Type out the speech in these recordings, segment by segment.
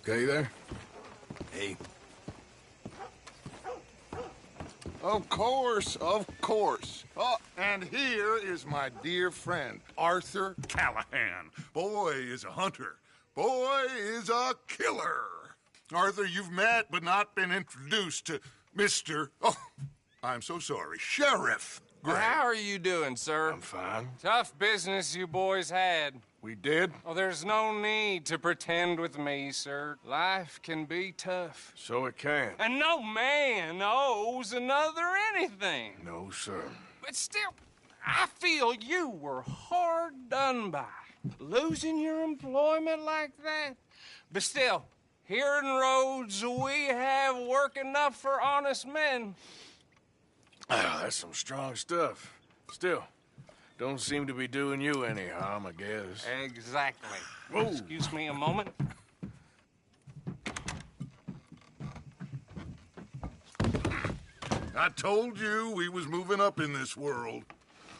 okay there? Hey. Of course, of course. Oh, and here is my dear friend, Arthur Callahan. Boy is a hunter. Boy is a killer. Arthur, you've met but not been introduced to Mr. Oh, I'm so sorry, Sheriff Gray. How are you doing, sir? I'm fine. Tough business you boys had. We did? Oh, there's no need to pretend with me, sir. Life can be tough. So it can. And no man owes another anything. No, sir. But still, I feel you were hard done by. Losing your employment like that. But still, here in Rhodes, we have work enough for honest men. Ah, that's some strong stuff. Still, don't seem to be doing you any harm, I guess. Exactly. Whoa. Excuse me a moment. I told you we was moving up in this world.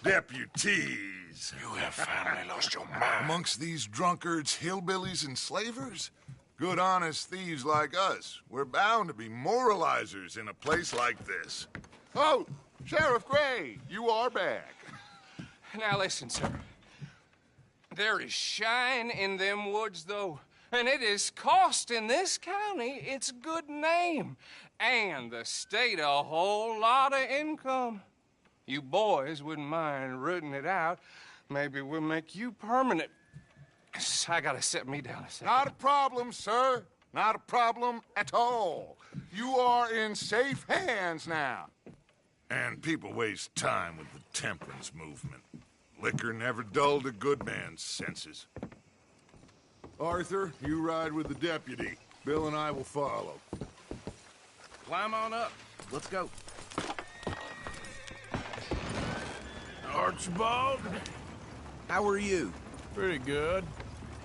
Deputies. You have finally lost your mind. Amongst these drunkards, hillbillies, and slavers? Good, honest thieves like us. We're bound to be moralizers in a place like this. Oh, Sheriff Gray, you are back. Now listen, sir. There is shine in them woods, though, and it is costing this county its good name and the state a whole lot of income. You boys wouldn't mind rooting it out. Maybe we'll make you permanent. I gotta set me down a second. Not a problem, sir. Not a problem at all. You are in safe hands now. And people waste time with the temperance movement. Liquor never dulled a good man's senses. Arthur, you ride with the deputy. Bill and I will follow. Climb on up. Let's go. Archibald? How are you? Pretty good.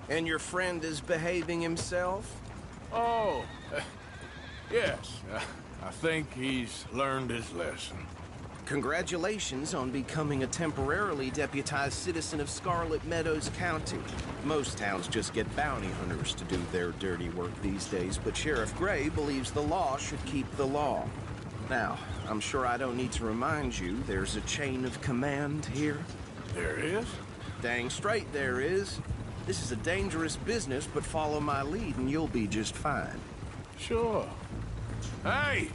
And your friend is behaving himself? Oh, yes. I think he's learned his lesson. Congratulations on becoming a temporarily deputized citizen of Scarlet Meadows County. Most towns just get bounty hunters to do their dirty work these days, but Sheriff Gray believes the law should keep the law. Now, I'm sure I don't need to remind you there's a chain of command here. There is? Dang straight there is. This is a dangerous business, but follow my lead and you'll be just fine. Sure. Hey!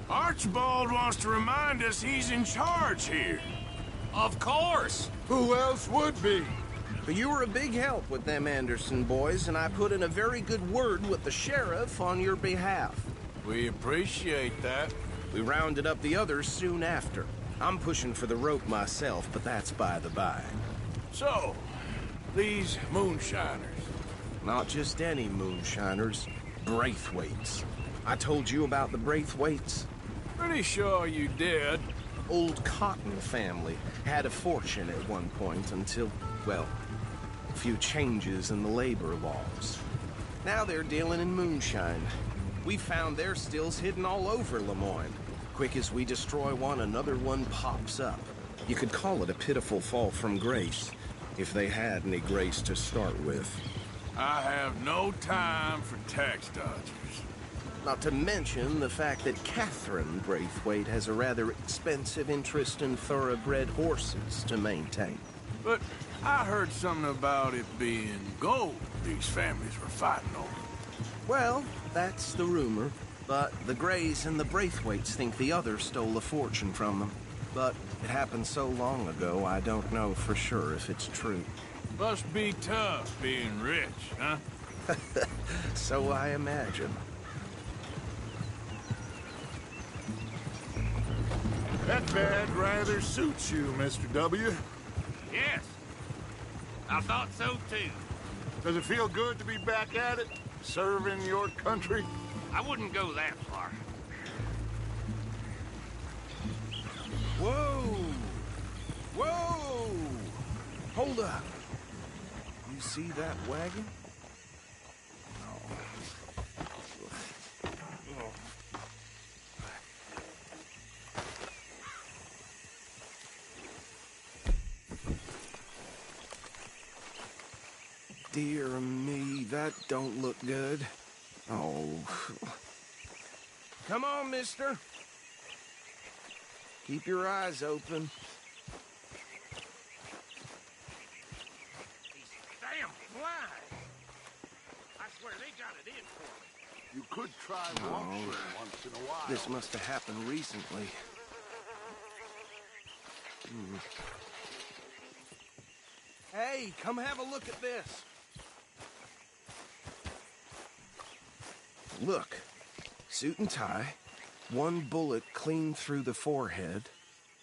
Archibald wants to remind us he's in charge here. Of course. Who else would be? But you were a big help with them Anderson boys, and I put in a very good word with the sheriff on your behalf. We appreciate that. We rounded up the others soon after. I'm pushing for the rope myself, but that's by the by. So, these moonshiners. Not just any moonshiners, Braithwaites. I told you about the Braithwaites? Pretty sure you did. Old Cotton family had a fortune at one point until, well, a few changes in the labor laws. Now they're dealing in moonshine. We found their stills hidden all over Lemoyne. Quick as we destroy one, another one pops up. You could call it a pitiful fall from grace, if they had any grace to start with. I have no time for tax dodgers. Not to mention the fact that Catherine Braithwaite has a rather expensive interest in thoroughbred horses to maintain. But I heard something about it being gold these families were fighting over. Well, that's the rumor. But the Grays and the Braithwaites think the others stole a fortune from them. But it happened so long ago, I don't know for sure if it's true. Must be tough being rich, huh? So I imagine. That bed rather suits you, Mr. W. Yes. I thought so, too. Does it feel good to be back at it? Serving your country? I wouldn't go that far. Whoa! Whoa! Hold up. You see that wagon? Dear me, that don't look good. Oh. Come on, mister. Keep your eyes open. These damn flies! I swear they got it in for me. You could try watching once in a while. This must have happened recently. Hey, come have a look at this. Look, suit and tie, one bullet clean through the forehead.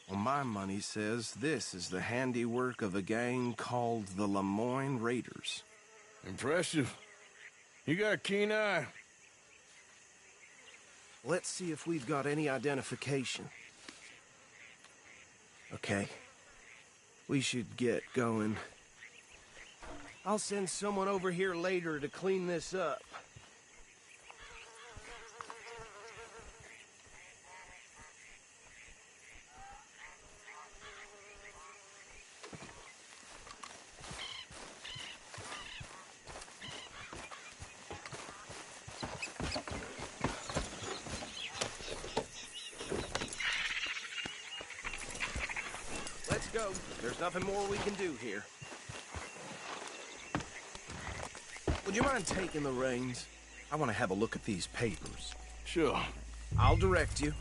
Well, my money says this is the handiwork of a gang called the Lemoyne Raiders. Impressive. You got a keen eye. Let's see if we've got any identification. Okay. We should get going. I'll send someone over here later to clean this up. Let's go. There's nothing more we can do here. Would you mind taking the reins? I want to have a look at these papers. Sure. I'll direct you.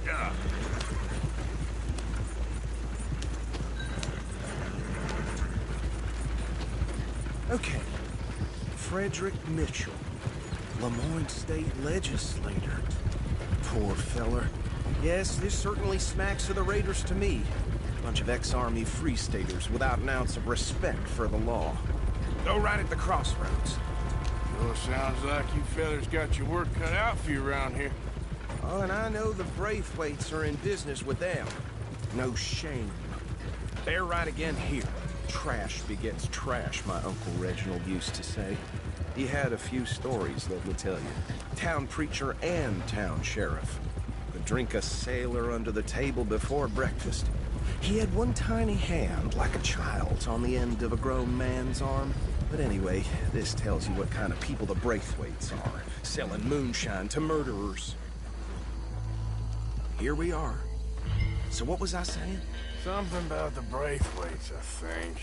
Yeah. Okay. Frederick Mitchell, Lemoyne State Legislator. Poor feller. Yes, this certainly smacks of the Raiders to me. Bunch of ex-Army Free Staters without an ounce of respect for the law. Go right at the crossroads. Well, sounds like you fellas got your work cut out for you around here. Oh, and I know the Braithwaites are in business with them. No shame. They're right again here. Trash begets trash, my Uncle Reginald used to say. He had a few stories, let me tell you. Town preacher and town sheriff. Could drink a sailor under the table before breakfast. He had one tiny hand, like a child's, on the end of a grown man's arm. But anyway, this tells you what kind of people the Braithwaites are. Selling moonshine to murderers. Here we are. So what was I saying? Something about the Braithwaites, I think.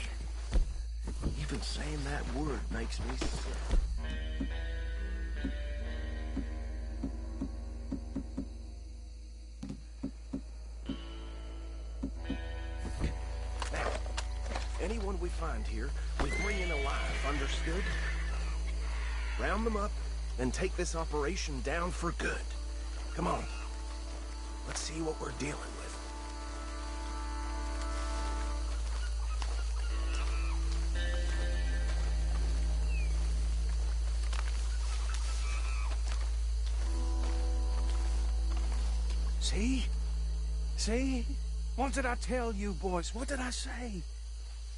Even saying that word makes me sick. Now, anyone we find here, we bring in alive, understood? Round them up, and take this operation down for good. Come on. Let's see what we're dealing with. See? See? What did I tell you, boys? What did I say?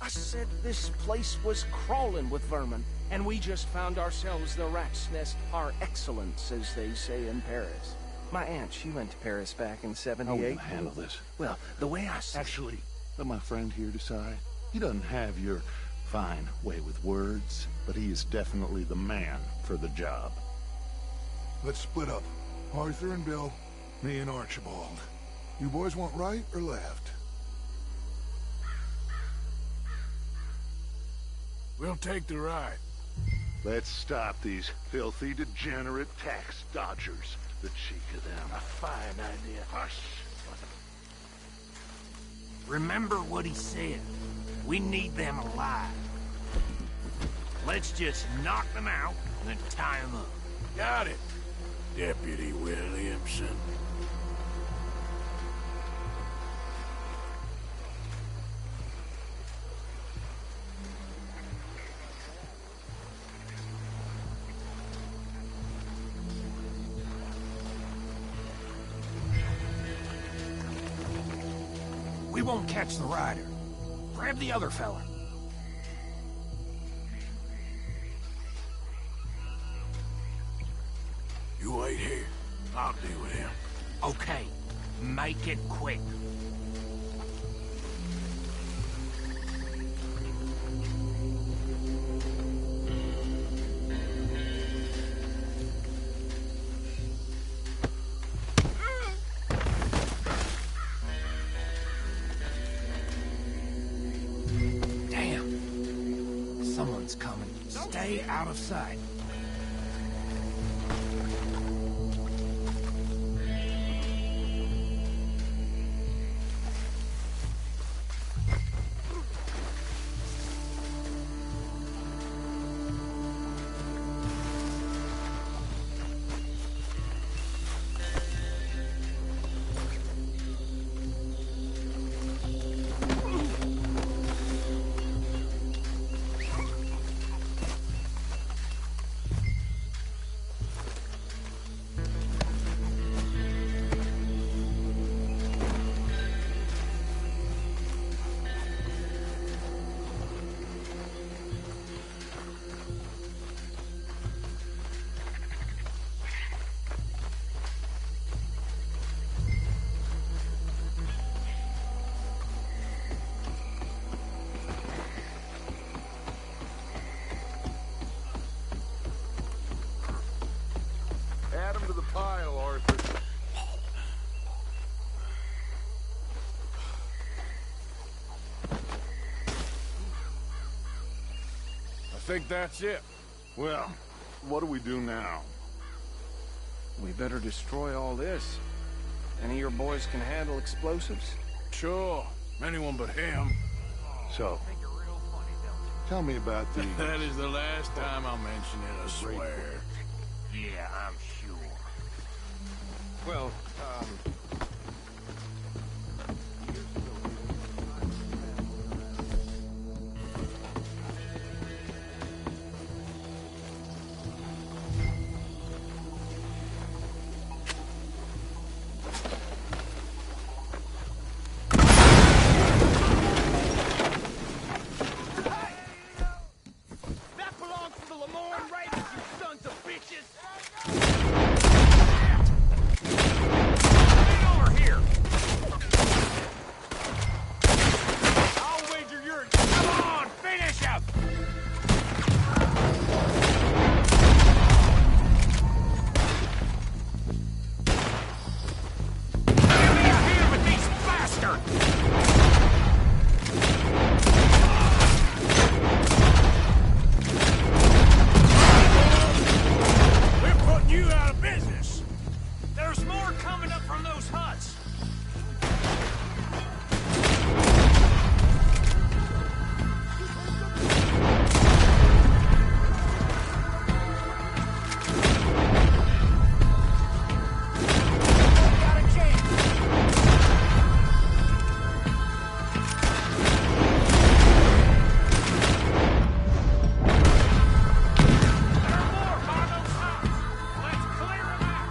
I said this place was crawling with vermin, and we just found ourselves the rat's nest par excellence, as they say in Paris. My aunt, she went to Paris back in '78. How are we gonna handle this? Well, the way I see Actually, let my friend here decide. He doesn't have your fine way with words, but he is definitely the man for the job. Let's split up. Arthur and Bill, me and Archibald. You boys want right or left? We'll take the ride. Let's stop these filthy, degenerate tax dodgers. The cheek of them. A fine idea. Hush. Remember what he said. We need them alive. Let's just knock them out and then tie them up. Got it, Deputy Williamson. We won't catch the rider. Grab the other fella. You wait here. I'll deal with him. Okay, make it quick. stay out of sight. Add him to the pile, Arthur. I think that's it. Well, what do we do now? We better destroy all this. Any of your boys can handle explosives? Sure. Anyone but him. So, tell me about the... That is the last time I'll mention it, I swear. Yeah, I'm sure. Well, That belongs to the Lamorne Raiders, you sons of bitches! Get over here! I'll wager you're... Come on, finish him! Give me a hand with these bastards! We're putting you out of business. There's more coming up from those huts. Got a chance. There are more by those huts. Let's clear them out.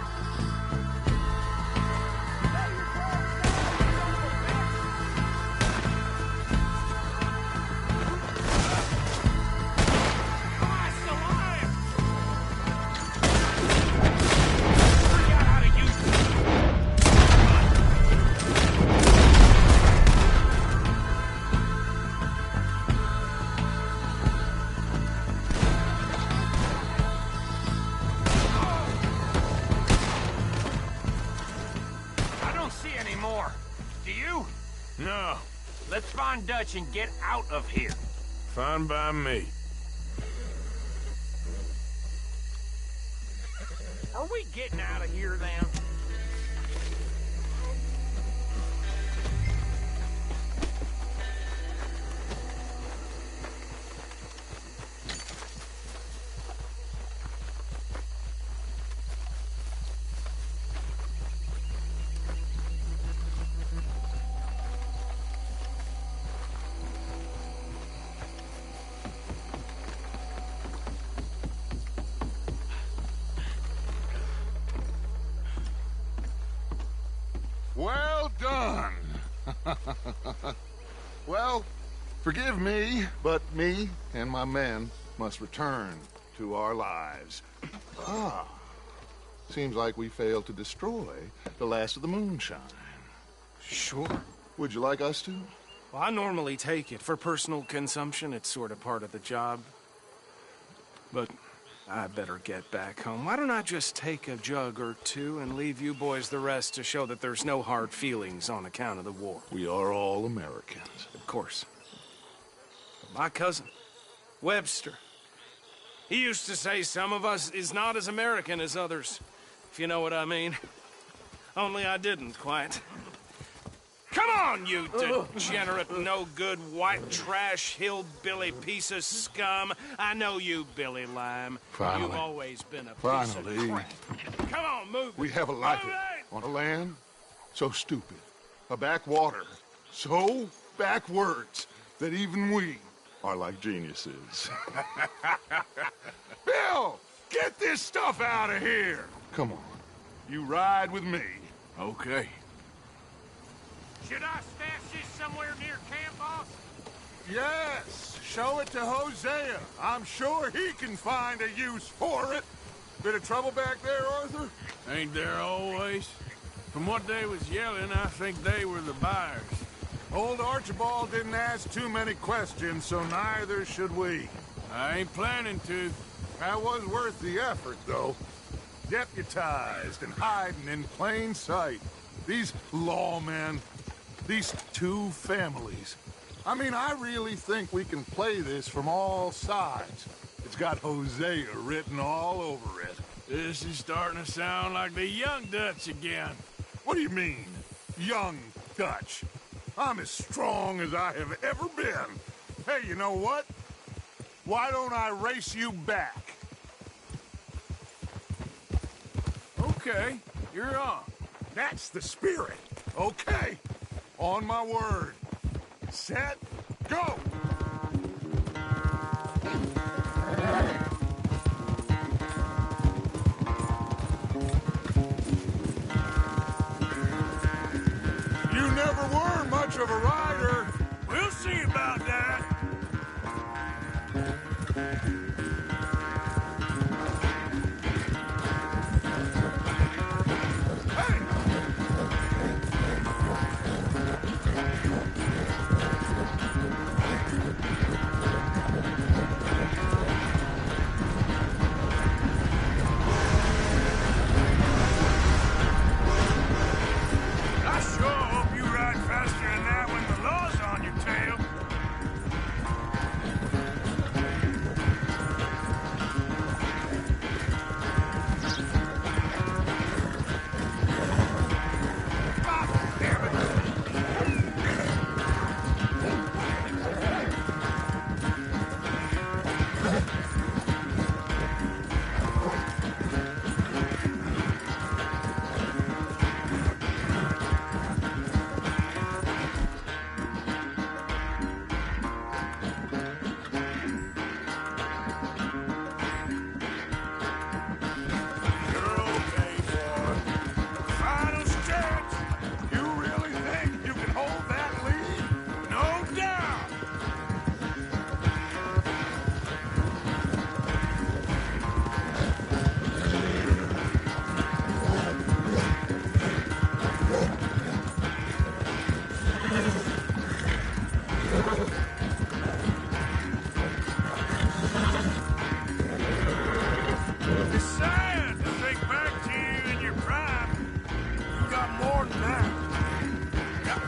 I don't see any more. Do you? No. Let's find Dutch and get out of here. Fine by me. Are we getting out of here then? Well done. Well, forgive me, but me and my men must return to our lives. Seems like we failed to destroy the last of the moonshine. sure. Would you like us to? Well, I normally take it. For personal consumption, it's sort of part of the job. But I better get back home. Why don't I just take a jug or two and leave you boys the rest to show that there's no hard feelings on account of the war? We are all Americans. Of course. But my cousin, Webster, He used to say some of us is not as American as others, if you know what I mean. Only I didn't quite. Come on, you degenerate, no-good, white trash, hillbilly piece of scum. I know you, Billy Lime. Finally. You've always been a piece Finally. of crap. Come on, move it. We have a life Move it! on a land so stupid, a backwater so backwards that even we are like geniuses. Bill, get this stuff out of here. Come on, you ride with me. Okay. Should I stash this somewhere near camp, boss? Yes, show it to Hosea. I'm sure he can find a use for it. Bit of trouble back there, Arthur? Ain't there always? From what they was yelling, I think they were the buyers. Old Archibald didn't ask too many questions, so neither should we. I ain't planning to. That was worth the effort, though. Deputized and hiding in plain sight. These lawmen, these two families. I mean, I really think we can play this from all sides. It's got Hosea written all over it. This is starting to sound like the Young Dutch again. What do you mean, young Dutch? I'm as strong as I have ever been. Hey, you know what? Why don't I race you back? Okay, you're on. That's the spirit. Okay. On my word. Set, go! You never were much of a rider. We'll see about that. Hey! I sure hope you ride faster than that when the law's on your tail. You're okay, boy. Final stretch. You really think you can hold that lead? No doubt. It's sad to think back to you in your prime. You got more than that. Yeah.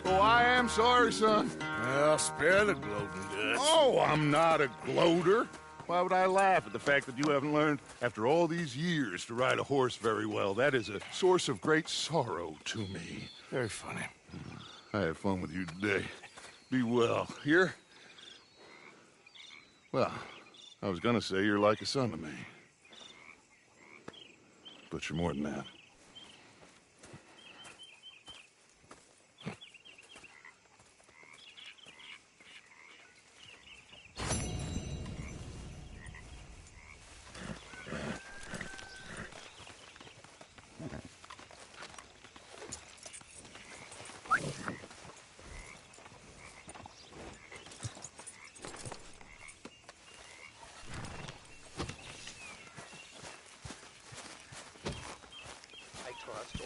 Oh, I am sorry, son. Well, spare the gloating Dutch. Oh, I'm not a gloater. Why would I laugh at the fact that you haven't learned, after all these years, to ride a horse very well? That is a source of great sorrow to me. Very funny. I had fun with you today. Be well. Here? Well, I was gonna say you're like a son to me. But you're more than that.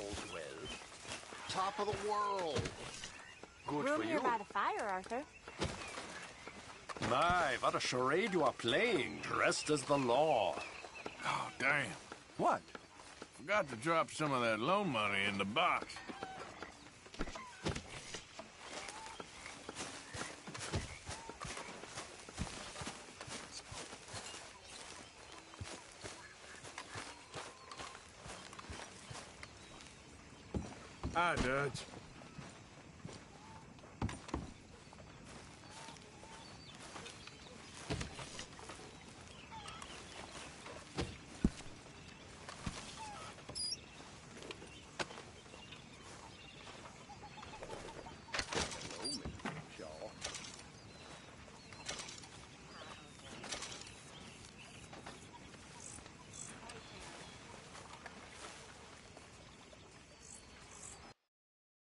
all's well. Top of the world. Good Room for here you. by the fire, Arthur. My, what a charade you are playing, dressed as the law. Oh, damn. What? Forgot to drop some of that loan money in the box. Hi, Dutch.